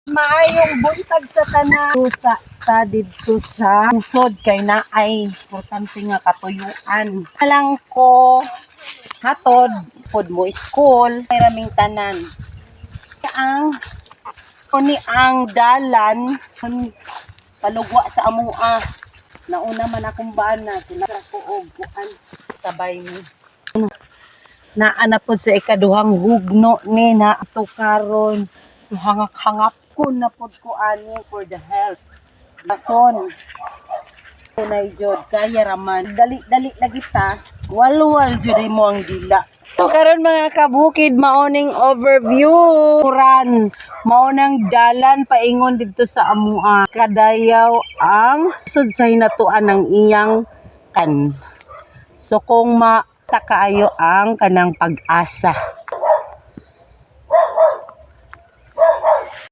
Maayong buntag sa tanan sa didto sa usod kay naay importante nga katuyuan. Alang ko hatod pod mo school may raming tanan. Ang dalan palugwa sa amua. Nauna man akong bana sila ko og kuan sabay mi. Naanapod sa ikaduhang hugno ni na ato karon. So hangak-hangap ko na pod ko ani for the health. Bason. Kunay jud kaya raman. Dali-dali lagi ta. Walwal jud mo ang dila. So karon mga kabukid maoning overview. Kuran maunang dalan paingon didto sa amua. Kadayaw ang sud sa hinatuan ng iyang kan. So kung makaayo ang kanang pag-asa.